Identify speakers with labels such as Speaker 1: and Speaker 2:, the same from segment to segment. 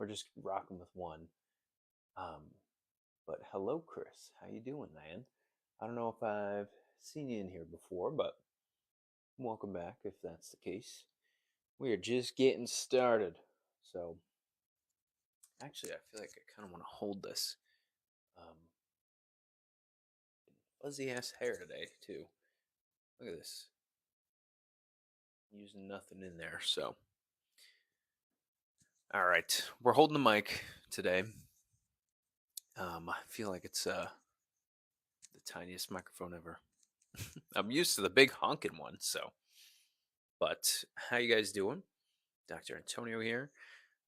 Speaker 1: We're just rocking with one. Um, but hello, Chris. How you doing, man? I don't know if I've seen you in here before, but welcome back if that's the case. We are just getting started. So, actually, I feel like I kind of want to hold this. Um, Fuzzy ass hair today, too. Look at this. Using nothing in there. So, all right. We're holding the mic today. I feel like it's the tiniest microphone ever. I'm used to the big honking one, so. But how you guys doing? Dr. Antonio here,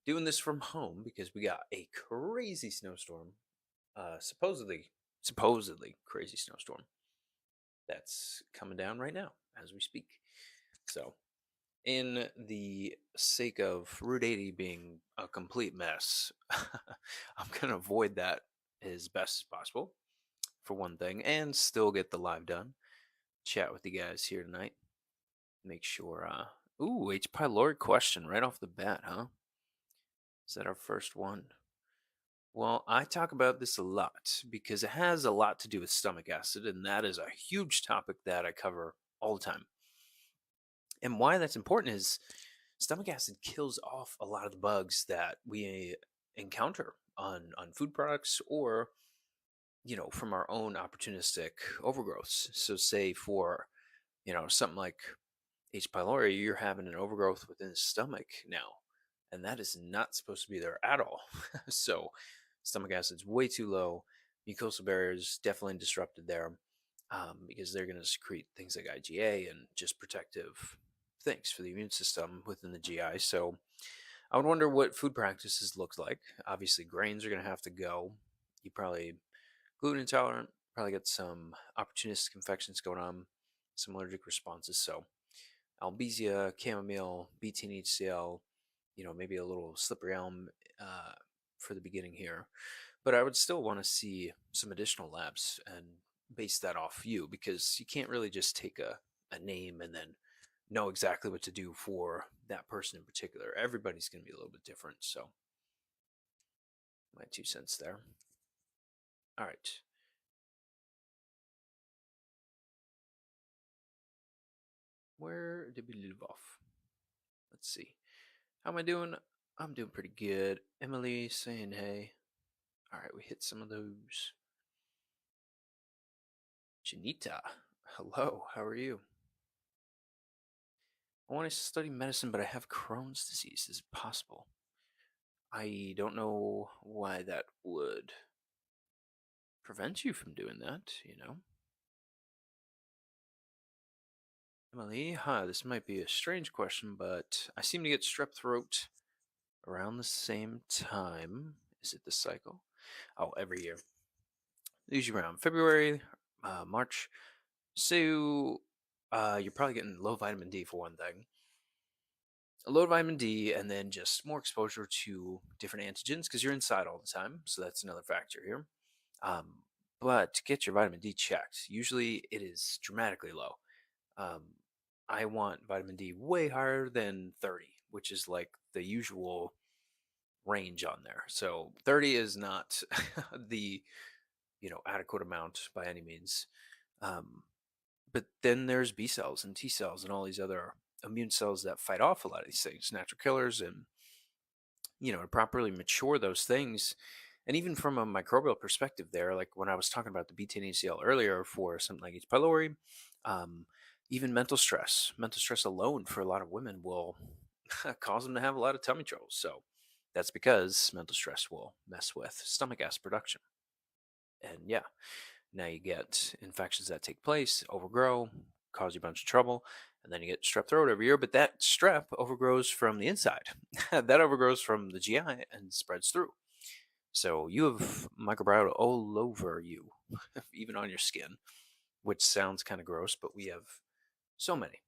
Speaker 1: doing this from home because we got a crazy snowstorm, supposedly crazy snowstorm that's coming down right now as we speak. So, in the sake of Route 80 being a complete mess, I'm gonna avoid that as best as possible for one thing, and still get the live done. Chat with you guys here tonight. Make sure. Ooh, H. pylori question right off the bat, huh? Is that our first one? Well, I talk about this a lot because it has a lot to do with stomach acid, and that is a huge topic that I cover all the time. And why that's important is stomach acid kills off a lot of the bugs that we encounter on food products or from our own opportunistic overgrowths. So say for something like H. pylori, you're having an overgrowth within the stomach now, and that is not supposed to be there at all. So, stomach acid's way too low. Mucosal barriers definitely disrupted there because they're going to secrete things like IgA and just protective things for the immune system within the GI. So, I would wonder what food practices look like. Obviously, grains are going to have to go. You probably gluten intolerant, probably got some opportunistic infections going on, some allergic responses. So, Albizia, chamomile, BT&HCl, maybe a little slippery elm uh, for the beginning here. But I would still want to see some additional labs and base that off you because you can't really just take a name and then know exactly what to do for that person in particular. Everybody's going to be a little bit different. So, my 2 cents there. All right. Where did we leave off? Let's see. How am I doing? I'm doing pretty good. Emily saying hey. All right, we hit some of those. Janita, hello, how are you? I want to study medicine, but I have Crohn's disease. Is it possible? I don't know why that would prevent you from doing that. Emily, hi, this might be a strange question, but I seem to get strep throat around the same time. Is it the cycle? Oh, every year. Usually around February, March. So, you're probably getting low vitamin D for one thing. A load of vitamin D, and then just more exposure to different antigens because you're inside all the time. So that's another factor here. Um, but to get your vitamin D checked, usually it is dramatically low. Um, I want vitamin D way higher than 30, which is like the usual range on there. So 30 is not the adequate amount by any means. Um, but then there's B cells and T cells and all these other immune cells that fight off a lot of these things, natural killers, and to properly mature those things. And even from a microbial perspective, there, like when I was talking about the BT&HCl earlier for something like H. pylori, um, even mental stress alone for a lot of women will cause them to have a lot of tummy troubles. So that's because mental stress will mess with stomach acid production. And yeah, now you get infections that take place, overgrow, cause you a bunch of trouble, and then you get strep throat every year. But that strep overgrows from the inside. That overgrows from the GI and spreads through. So you have microbiota all over you, even on your skin, which sounds kind of gross, but we have so many.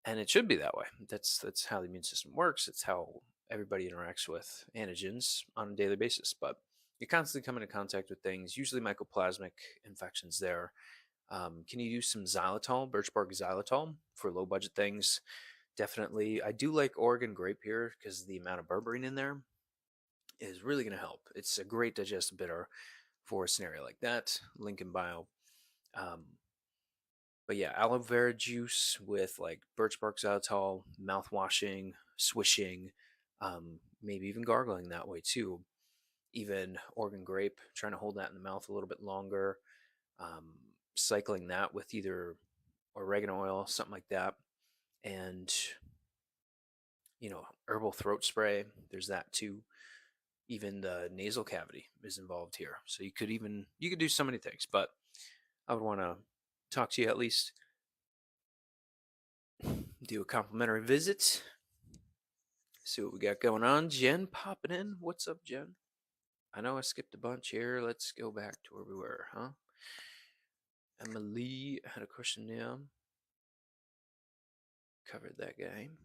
Speaker 1: And it should be that way. That's how the immune system works. It's how everybody interacts with antigens on a daily basis. But you're constantly coming in contact with things, usually mycoplasmic infections there. Can you use some xylitol, birch bark xylitol for low budget things? Definitely. I do like Oregon grape here because of the amount of berberine in there. is really going to help. It's a great digestive bitter for a scenario like that. Link in bio. Um, but yeah, aloe vera juice with like birch bark xylitol, mouth washing, swishing, maybe even gargling that way too. Even Oregon grape, trying to hold that in the mouth a little bit longer, um, cycling that with either oregano oil, something like that, and herbal throat spray. There's that too. Even the nasal cavity is involved here. So you could do so many things, but I would want to talk to you at least, do a complimentary visit, see what we got going on. Jen popping in. What's up, Jen? I know I skipped a bunch here. Let's go back to where we were, huh? Emily had a question there. Covered that game.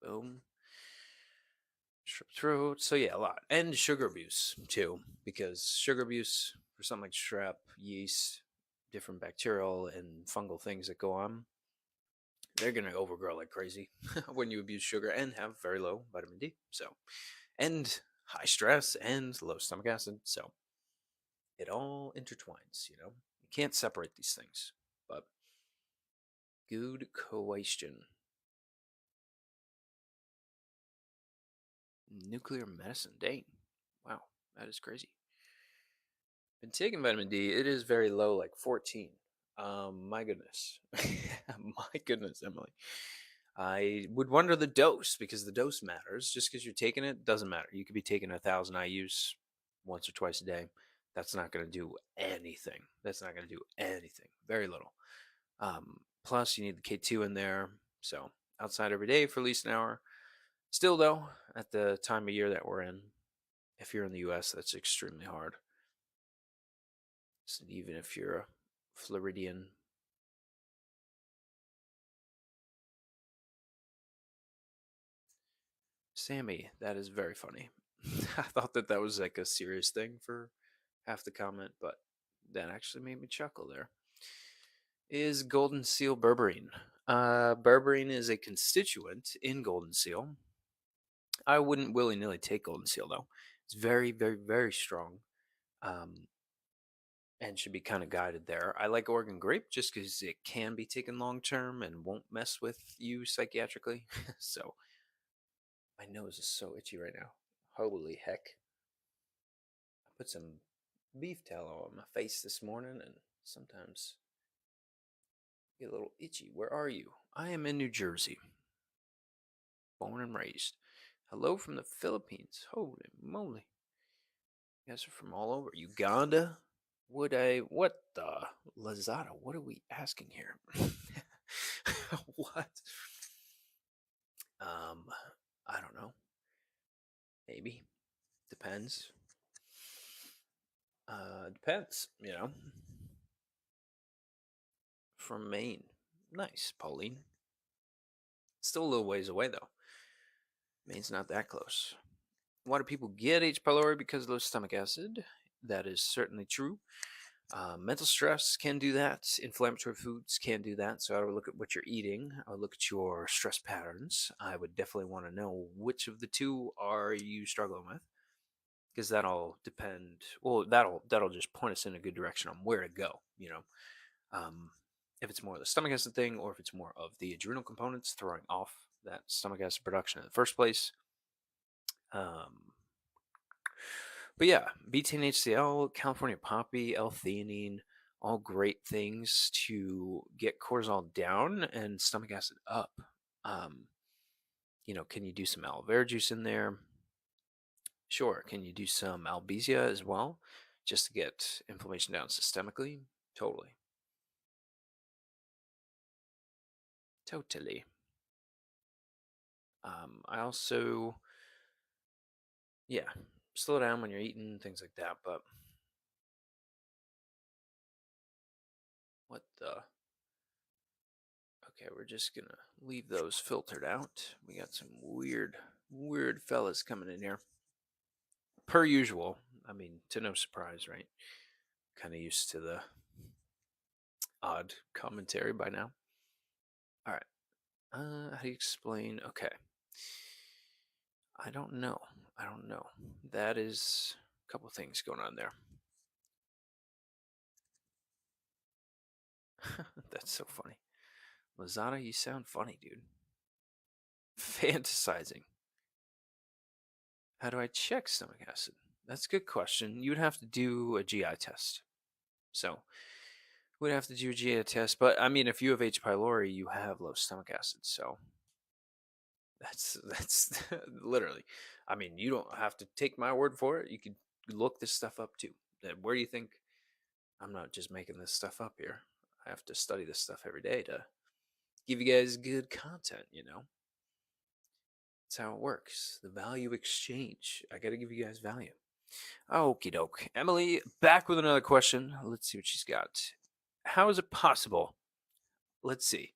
Speaker 1: Boom. Strep throat. So yeah, a lot. And sugar abuse too, because sugar abuse for something like strep, yeast, different bacterial and fungal things that go on, they're gonna overgrow like crazy when you abuse sugar and have very low vitamin D. So, and high stress and low stomach acid. So it all intertwines. You can't separate these things. But good question. Nuclear medicine. Dang. Wow, that is crazy. Been taking vitamin D. It is very low, like 14. My goodness. My goodness, Emily. I would wonder the dose because the dose matters. Just because you're taking it doesn't matter. You could be taking 1,000 IU's once or twice a day. That's not going to do anything. That's not going to do anything. Very little. Plus, you need the K2 in there. So, outside every day for at least an hour. Still, though, at the time of year that we're in, if you're in the US, that's extremely hard. So even if you're a Floridian. Sammy, that is very funny. I thought that was like a serious thing for half the comment, but that actually made me chuckle there. Is golden seal berberine? Berberine is a constituent in golden seal. I wouldn't willy nilly take golden seal though. It's very, very, very strong, um, and should be kind of guided there. I like Oregon grape just because it can be taken long term and won't mess with you psychiatrically. So my nose is so itchy right now. Holy heck. I put some beef tallow on my face this morning and sometimes get a little itchy. Where are you? I am in New Jersey. Born and raised. Hello from the Philippines. Holy moly. You guys are from all over. Uganda? What the? Lazada, what are we asking here? What? Um, I don't know. Maybe. Depends. Depends. From Maine. Nice, Pauline. Still a little ways away, though. Maine's not that close. Why do people get H. pylori? Because of low stomach acid. That is certainly true. Mental stress can do that. Inflammatory foods can do that. So I would look at what you're eating. I would look at your stress patterns. I would definitely want to know which of the two are you struggling with, because that'll depend. Well, that'll just point us in a good direction on where to go. If it's more of the stomach acid thing, or if it's more of the adrenal components throwing off that stomach acid production in the first place. But yeah, betaine HCl, California poppy, L-theanine, all great things to get cortisol down and stomach acid up. Can you do some aloe vera juice in there? Sure. Can you do some Albizia as well, just to get inflammation down systemically? Totally. Totally. I also, yeah, slow down when you're eating, things like that. But what the? Okay, we're just gonna leave those filtered out. We got some weird fellas coming in here. Per usual. I mean, to no surprise, right? Kind of used to the odd commentary by now. All right. How do you explain? Okay. I don't know. I don't know. That is a couple things going on there. That's so funny. Lazada, you sound funny, dude. Fantasizing. How do I check stomach acid? That's a good question. You would have to do a GI test. So we'd have to do a GI test. But I mean, if you have H. pylori, you have low stomach acid. So that's literally. I mean, you don't have to take my word for it. You could look this stuff up too. Where do you think? I'm not just making this stuff up here. I have to study this stuff every day to give you guys good content. That's how it works. The value exchange. I got to give you guys value. Okie doke. Emily, back with another question. Let's see what she's got. How is it possible? Let's see.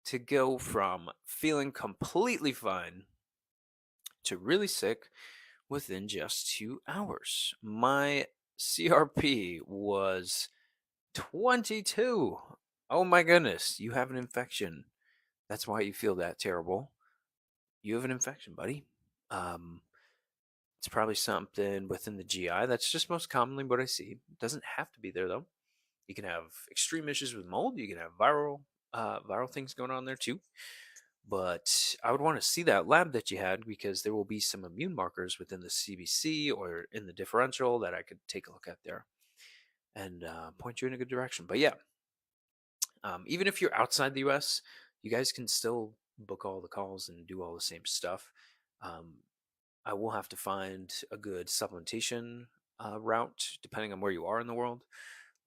Speaker 1: To go from feeling completely fine to really sick within just 2 hours. My CRP was 22. Oh my goodness. You have an infection. That's why you feel that terrible. You have an infection, buddy. Um, it's probably something within the GI. That's just most commonly what I see. It doesn't have to be there though. You can have extreme issues with mold. You can have viral things going on there too. But I would want to see that lab that you had because there will be some immune markers within the CBC or in the differential that I could take a look at there and point you in a good direction. But yeah, even if you're outside the US, you guys can still book all the calls and do all the same stuff. Um, I will have to find a good supplementation route depending on where you are in the world.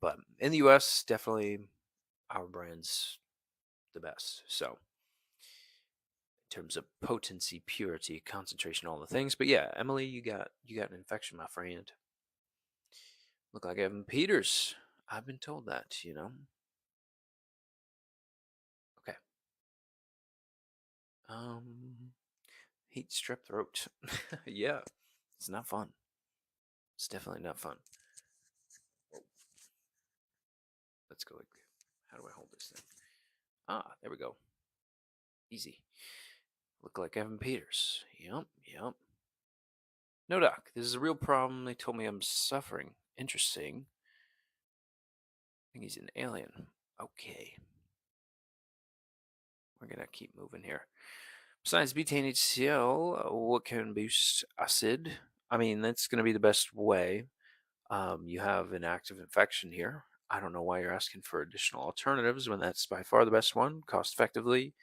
Speaker 1: But in the US, definitely our brand's the best. So in terms of potency, purity, concentration, all the things. But yeah, Emily, you got an infection, my friend. Look like Evan Peters. I've been told that. Okay. Um Heat strep throat. Yeah. It's not fun. It's definitely not fun. Let's go like, how do I hold this thing? Ah, there we go. Easy. Look like Evan Peters. Yep, yep. No, doc, this is a real problem. They told me I'm suffering. Interesting. I think he's an alien. Okay. We're gonna keep moving here. Besides betaine HCl, what can boost acid? I mean, that's gonna be the best way. You have an active infection here. I don't know why you're asking for additional alternatives when that's by far the best one, cost effectively,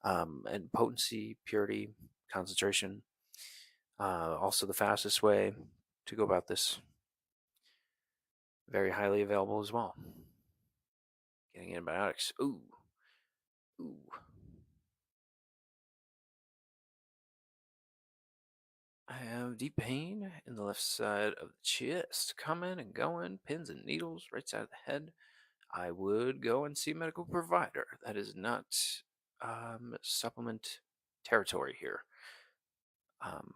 Speaker 1: and potency, purity, concentration. Also, the fastest way to go about this. Very highly available as well. Getting antibiotics. Ooh. Ooh. I have deep pain in the left side of the chest, coming and going, pins and needles, right side of the head. I would go and see a medical provider. That is not supplement territory here. Um,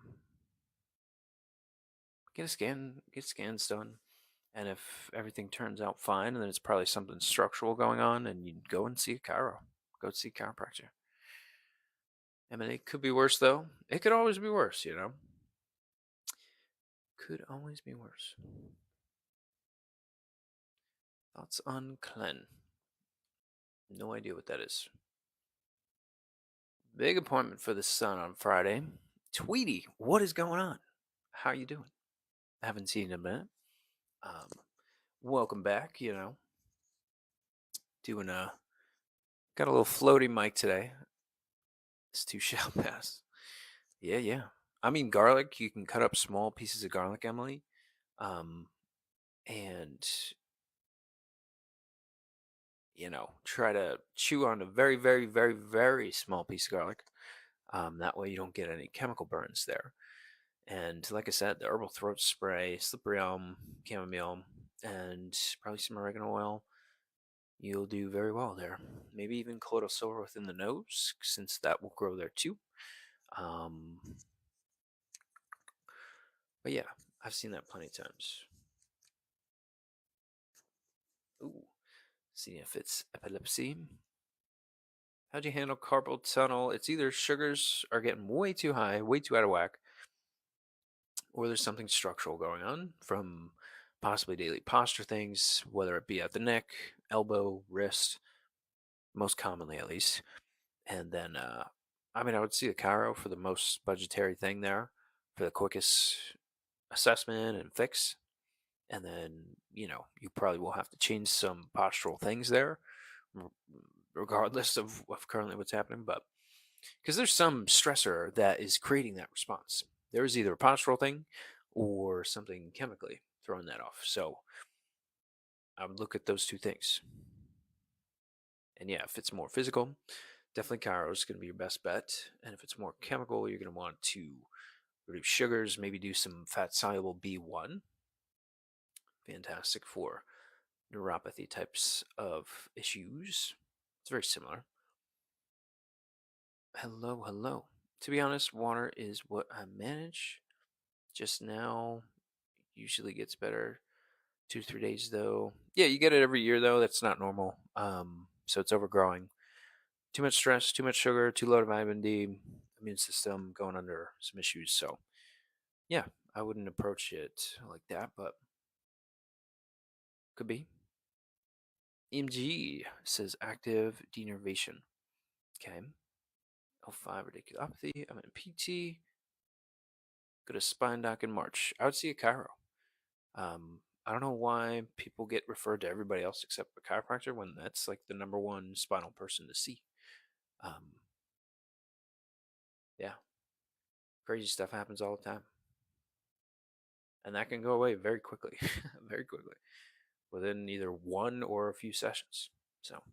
Speaker 1: get scans done, and if everything turns out fine, then it's probably something structural going on, and you go and see a chiro. Go see a chiropractor. I mean, it could be worse though. It could always be worse. Could always be worse. Thoughts on Clen? No idea what that is. Big appointment for the son on Friday. Tweety, what is going on? How you doing? Haven't seen you in a minute. Um, welcome back. Doing got a little floaty mic today. This too shall pass. Yeah, yeah. I mean, garlic. You can cut up small pieces of garlic, Emily, um, and try to chew on a very, very, very, very small piece of garlic. That way, you don't get any chemical burns there. And like I said, the herbal throat spray, slippery elm, chamomile, and probably some oregano oil. You'll do very well there. Maybe even colloidal silver within the nose, since that will grow there too. Um, but yeah, I've seen that plenty of times. Ooh, see if it's epilepsy. How'd you handle carpal tunnel? It's either sugars are getting way too high, way too out of whack, or there's something structural going on from possibly daily posture things, whether it be at the neck, elbow, wrist, most commonly at least. And then, I mean, I would see the chiro for the most budgetary thing there for the quickest assessment and fix. And then, you probably will have to change some postural things there, r- regardless of currently what's happening. But because there's some stressor that is creating that response, there is either a postural thing or something chemically throwing that off. So I would look at those two things. And yeah, if it's more physical, definitely chiro is going to be your best bet. And if it's more chemical, you're going to want to reduce sugars, maybe do some fat soluble B1. Fantastic for neuropathy types of issues. It's very similar. Hello, hello. To be honest, water is what I manage. Just now, usually gets better 2 to 3 days though. Yeah, you get it every year though. That's not normal. So it's overgrowing. Too much stress, too much sugar, too low vitamin D, immune system going under some issues. So yeah, I wouldn't approach it like that, but could be. EMG says active denervation. Okay. L5 radiculopathy. I'm in PT. Go to spine doc in March. I would see a chiro. I don't know why people get referred to everybody else except a chiropractor when that's like the number one spinal person to see. Um, yeah, crazy stuff happens all the time, and that can go away very quickly, very quickly, within either one or a few sessions. So,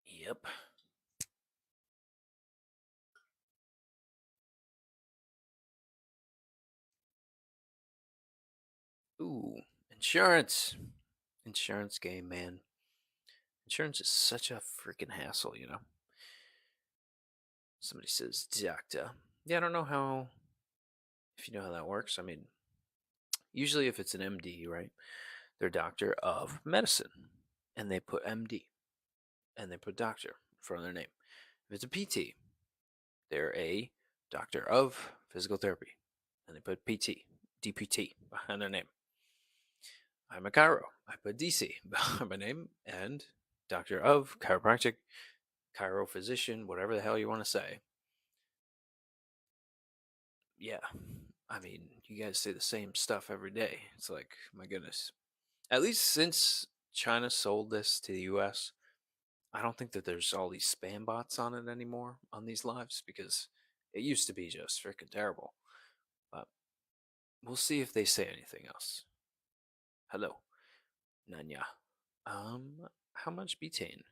Speaker 1: yep. Ooh, insurance. Insurance game, man. Insurance is such a freaking hassle. Somebody says doctor. Yeah, I don't know how, if you know how that works. I mean, usually if it's an MD, right, they're doctor of medicine, and they put MD, and they put doctor in front of their name. If it's a PT, they're a doctor of physical therapy, and they put PT, DPT behind their name. I'm a chiro. I put DC behind my name, and doctor of chiropractic, chiro physician, whatever the hell you want to say. Yeah, I mean, you guys say the same stuff every day. It's like, my goodness. At least since China sold this to the US, I don't think that there's all these spam bots on it anymore on these lives because it used to be just freaking terrible. But we'll see if they say anything else. Hello, Nanya. How much betaine?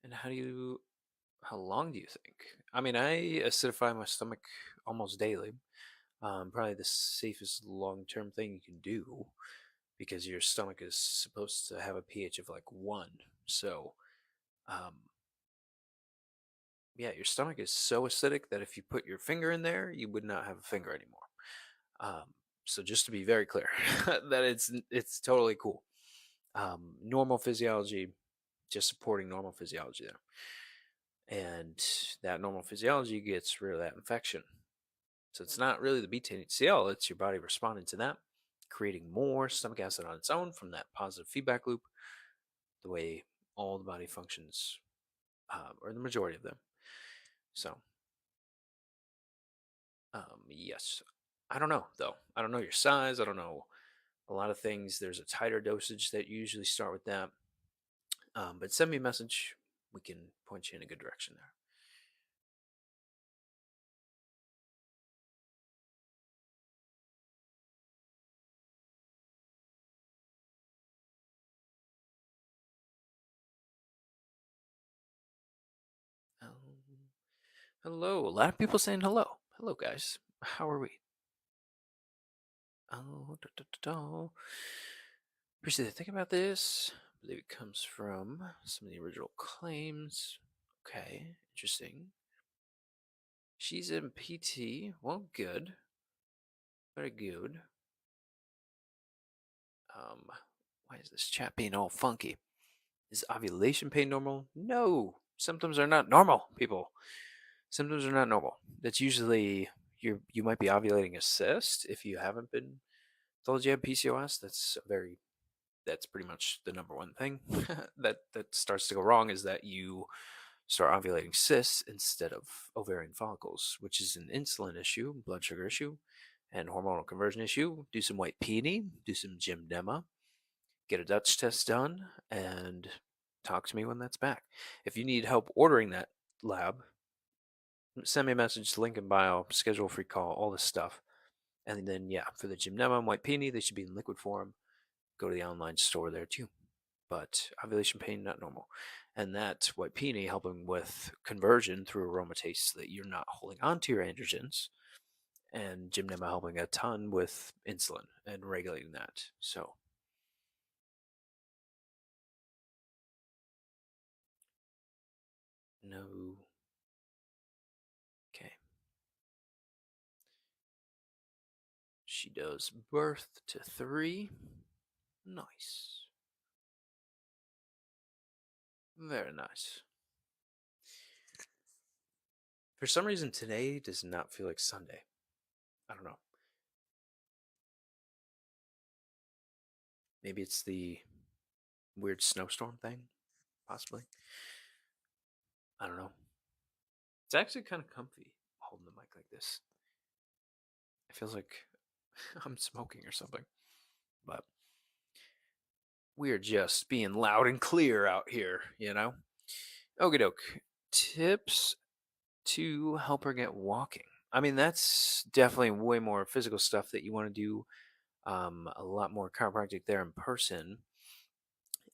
Speaker 1: And how long do you think? I mean, I acidify my stomach almost daily. Probably the safest long-term thing you can do because your stomach is supposed to have a pH of like 1. So, um, yeah, your stomach is so acidic that if you put your finger in there, you would not have a finger anymore. So just to be very clear, that it's totally cool. Normal physiology, just supporting normal physiology there, and that normal physiology gets rid of that infection. So it's not really the BTCL; it's your body responding to that, creating more stomach acid on its own from that positive feedback loop. The way all the body functions, or the majority of them. So yes. I don't know though. I don't know your size. I don't know a lot of things. There's a tighter dosage that you usually start with that. But send me a message. We can point you in a good direction there. Um, hello. A lot of people saying hello. Hello, guys. How are we? Oh, da, da, da, da. Appreciate the think about this. I believe it comes from some of the original claims. Okay, interesting. She's in PT. Well, good. Very good. Um, why is this chat being all funky? Is ovulation pain normal? No. Symptoms are not normal, people. Symptoms are not normal. That's usually you might be ovulating a cyst if you haven't been told you have PCOS. That's pretty much the number one thing that starts to go wrong, is that you start ovulating cysts instead of ovarian follicles, which is an insulin issue, blood sugar issue, and hormonal conversion issue. Do some white peony, do some gymnema, get a Dutch test done, and talk to me when that's back. If you need help ordering that lab, send me a message, link in bio, schedule a free call, all this stuff. And then, yeah, for the gymnema and white peony, they should be in liquid form. Go to the online store there too. But ovulation pain, not normal. And that white peony helping with conversion through aromatase so that you're not holding on to your androgens. And gymnema helping a ton with insulin and regulating that. So, no. Okay. She does birth to 3. Nice. Very nice. For some reason, today does not feel like Sunday. I don't know. Maybe it's the weird snowstorm thing, possibly. I don't know. It's actually kind of comfy holding the mic like this. It feels like I'm smoking or something. But we're just being loud and clear out here, you know? Okie doke. Tips to help her get walking. I mean, that's definitely way more physical stuff that you want to do. A lot more chiropractic there in person.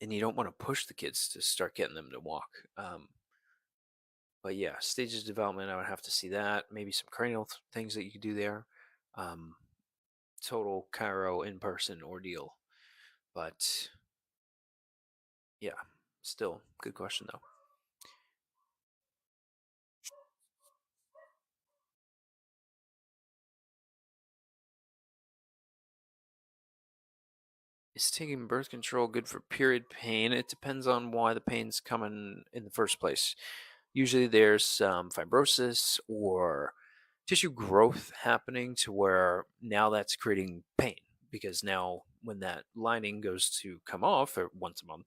Speaker 1: And you don't want to push the kids to start getting them to walk. But yeah, stages of development, I would have to see that. Maybe some cranial things that you could do there. Um, Total chiro in person ordeal. But yeah, still good question though. Is taking birth control good for period pain? It depends on why the pain's coming in the first place. Usually there's some fibrosis or tissue growth happening to where now that's creating pain, because now when that lining goes to come off or once a month,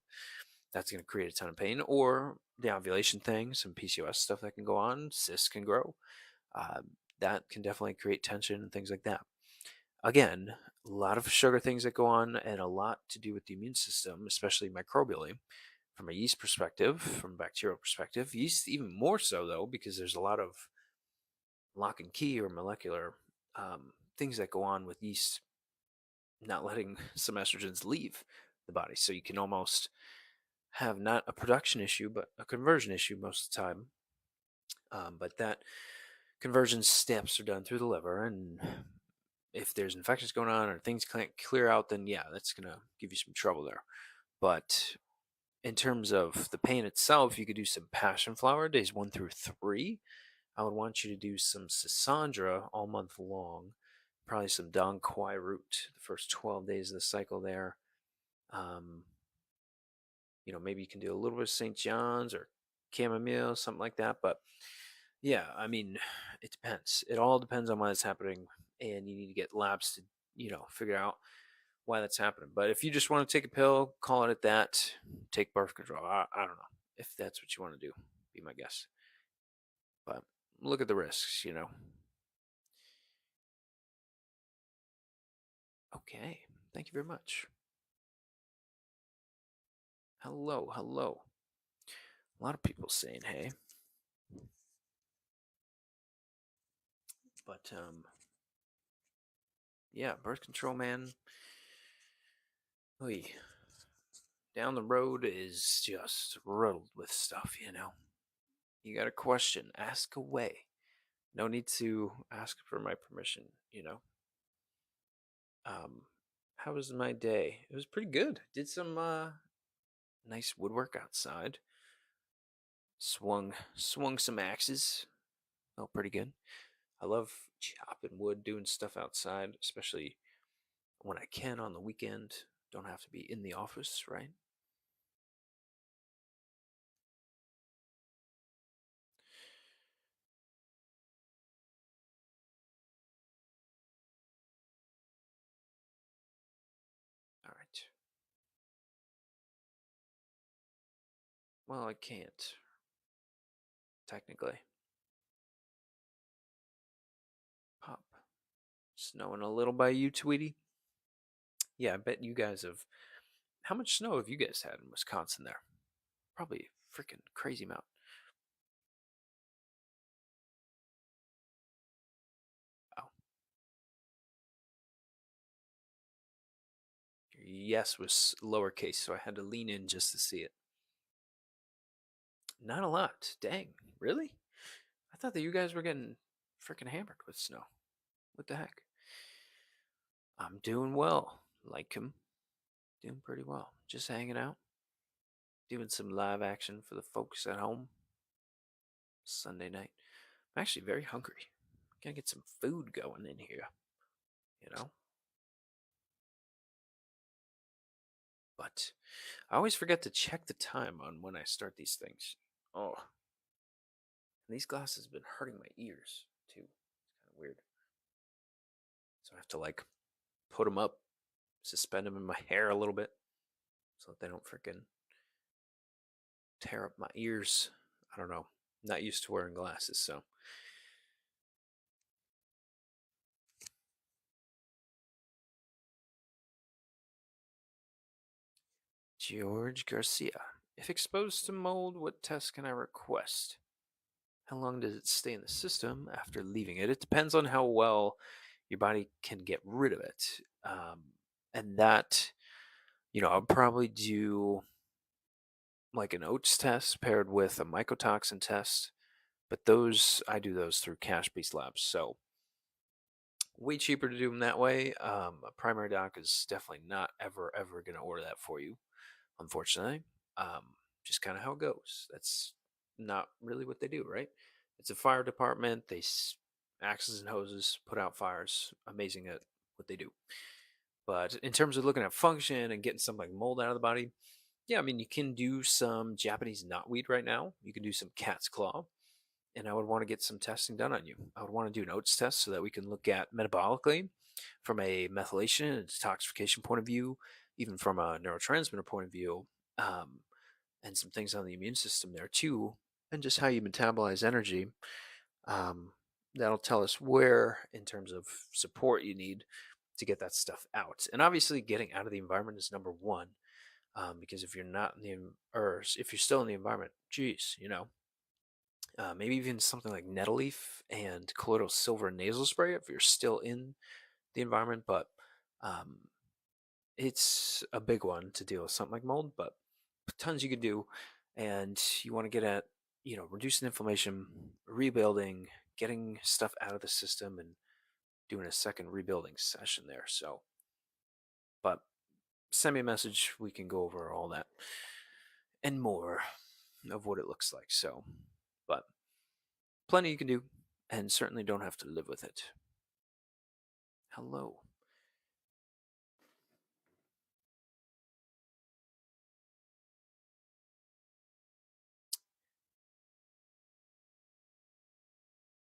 Speaker 1: that's going to create a ton of pain. Or the ovulation thing, some PCOS stuff that can go on, cysts can grow. Uh, that can definitely create tension and things like that. Again, a lot of sugar things that go on and a lot to do with the immune system, especially microbially. From a yeast perspective, from a bacterial perspective, yeast even more so though, because there's a lot of lock and key or molecular things that go on with yeast not letting some estrogens leave the body. So you can almost have not a production issue, but a conversion issue most of the time. But that conversion steps are done through the liver, and if there's infections going on or things can't clear out, then yeah, that's gonna give you some trouble there. But in terms of the pain itself, you could do some passion flower days 1 through 3. I would want you to do some Sasandra all month long, probably some Dong Quai root the first 12 days of the cycle there. Um, Maybe you can do a little bit of St. John's or chamomile, something like that. But yeah, I mean, it depends. It all depends on why it's happening, and you need to get labs to, figure out why that's happening. But if you just want to take a pill, call it at that, take birth control. I don't know if that's what you want to do. Be my guess. But look at the risks. Okay. Thank you very much. Hello, hello. A lot of people saying hey. But yeah, birth control, man. Oy. Down the road is just riddled with stuff. You got a question, ask away. No need to ask for my permission. Um, how was my day? It was pretty good. Did some nice woodwork outside. Swung some axes. Felt pretty good. I love chopping wood, doing stuff outside, especially when I can on the weekend. Don't have to be in the office, right? Well, I can't, technically. Pop. Snowing a little by you, Tweety? Yeah, I bet you guys have. How much snow have you guys had in Wisconsin there? Probably a freaking crazy amount. Oh, your yes was lowercase, so I had to lean in just to see it. Not a lot. Dang, really? I thought that you guys were getting freaking hammered with snow. What the heck? I'm doing well. Like him. Doing pretty well. Just hanging out. Doing some live action for the folks at home. Sunday night. I'm actually very hungry. Gotta get some food going in here, you know? But I always forget to check the time on when I start these things. Oh, and these glasses have been hurting my ears too. It's kind of weird. So I have to like put them up, suspend them in my hair a little bit so that they don't freaking tear up my ears. I don't know. Not used to wearing glasses, so. George Garcia. If exposed to mold, what test can I request? How long does it stay in the system after leaving it? It depends on how well your body can get rid of it. And that, I'll probably do like an oats test paired with a mycotoxin test. But I do those through cash based labs. So way cheaper to do them that way. A primary doc is definitely not ever going to order that for you, unfortunately. Just kind of how it goes. That's not really what they do, right? It's a fire department. Axes and hoses put out fires. Amazing at what they do. But in terms of looking at function and getting something like mold out of the body, yeah, I mean, you can do some Japanese knotweed right now. You can do some cat's claw, and I would want to get some testing done on you. I would want to do an oats test so that we can look at metabolically from a methylation and detoxification point of view, even from a neurotransmitter point of view, um, and some things on the immune system there too, and just how you metabolize energy. Um, that'll tell us where, in terms of support, you need to get that stuff out. And obviously, getting out of the environment is number one. Because if you're not in or if you're still in the environment, geez, maybe even something like nettle leaf and colloidal silver nasal spray if you're still in the environment. But um, it's a big one to deal with something like mold, but tons you could do. And you want to get at, reducing inflammation, rebuilding, getting stuff out of the system, and doing a second rebuilding session there. So, but send me a message. We can go over all that and more of what it looks like. So, but plenty you can do, and certainly don't have to live with it. Hello.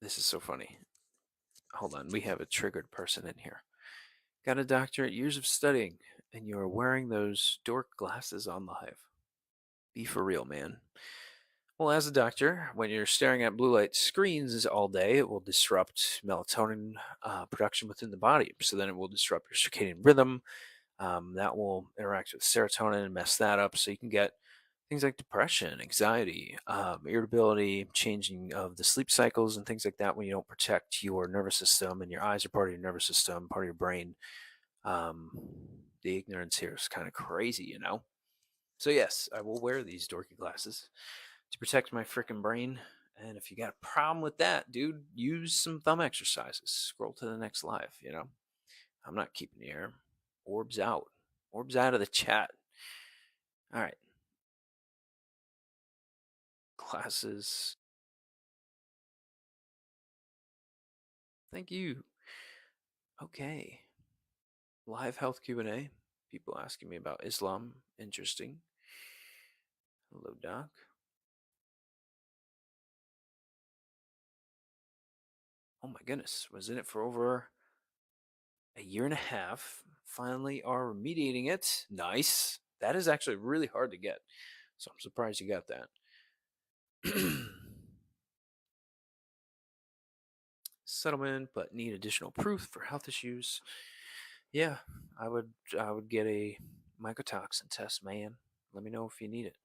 Speaker 1: This is so funny. Hold on. We have a triggered person in here. Got a doctorate, years of studying, and you are wearing those dork glasses on live. Be for real, man. Well, as a doctor, when you're staring at blue light screens all day, it will disrupt melatonin production within the body. So then it will disrupt your circadian rhythm. That will interact with serotonin and mess that up. So you can get things like depression, anxiety, irritability, changing of the sleep cycles, and things like that when you don't protect your nervous system. And your eyes are part of your nervous system, part of your brain. Um, the ignorance here is kind of crazy. So yes, I will wear these dorky glasses to protect my freaking brain. And if you got a problem with that, dude, use some thumb exercises. Scroll to the next live. I'm not keeping you here. Orbs out. Orbs out of the chat. All right. Glasses. Thank you. Okay. Live health Q&A. People asking me about Islam. Interesting. Hello, Doc. Oh my goodness. Was in it for over a year and a half. Finally are remediating it. Nice. That is actually really hard to get. So I'm surprised you got that. Settlement, but need additional proof for health issues. Yeah, I would get a mycotoxin test, man. Let me know if you need it.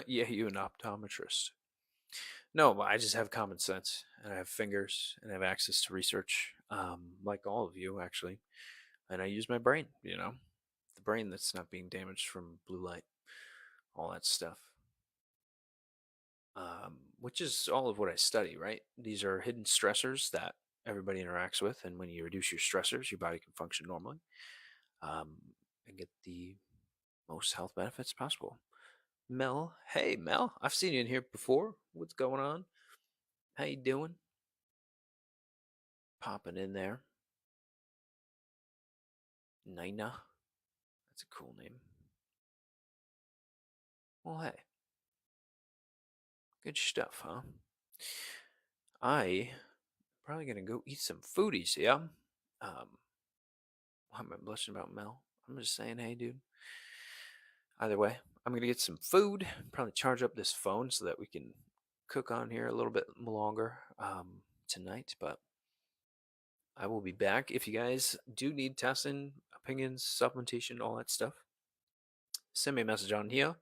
Speaker 1: Yeah, you an optometrist. No, but I just have common sense and I have fingers and I have access to research, like all of you actually. And I use my brain, the brain that's not being damaged from blue light, all that stuff. Which is all of what I study, right? These are hidden stressors that everybody interacts with, and when you reduce your stressors, your body can function normally, um, and get the most health benefits possible. Mel, hey Mel, I've seen you in here before. What's going on? How you doing? Popping in there. Nina, that's a cool name. Well, hey, good stuff, huh? I probably gonna go eat some foodies, yeah. Why am I blushing about Mel? I'm just saying, hey, dude. Either way, I'm gonna get some food. Probably charge up this phone so that we can cook on here a little bit longer tonight. But I will be back. If you guys do need testing, opinions, supplementation, all that stuff, send me a message on here.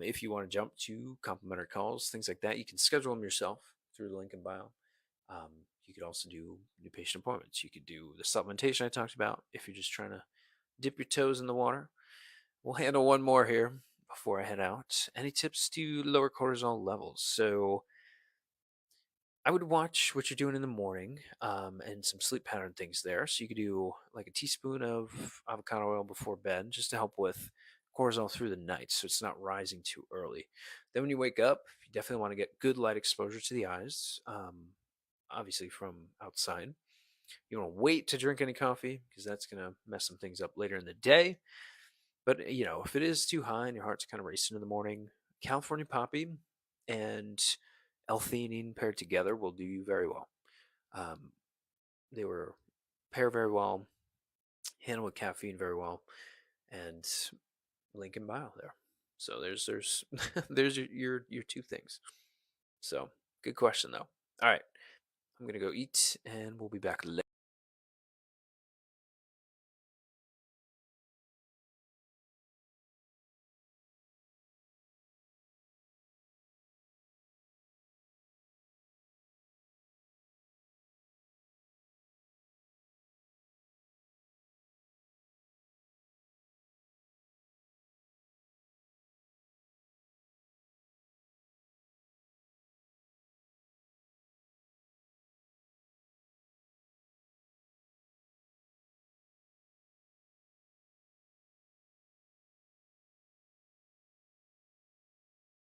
Speaker 1: If you want to jump to complimentary calls, things like that, you can schedule them yourself through the link in bio. You could also do new patient appointments. You could do the supplementation I talked about if you're just trying to dip your toes in the water. We'll handle one more here before I head out. Any tips to lower cortisol levels? So I would watch what you're doing in the morning, and some sleep pattern things there. So you could do like a teaspoon of avocado oil before bed just to help with cortisol through the night so it's not rising too early. Then when you wake up, you definitely want to get good light exposure to the eyes, obviously from outside. You want to wait to drink any coffee because that's going to mess some things up later in the day. But if it is too high and your heart's kind of racing in the morning, California poppy and L-theanine paired together will do you very well. Um, they were pair very well, handle with caffeine very well, and link in bio there. So there's there's your two things. So good question though. All right, I'm gonna go eat, and we'll be back later.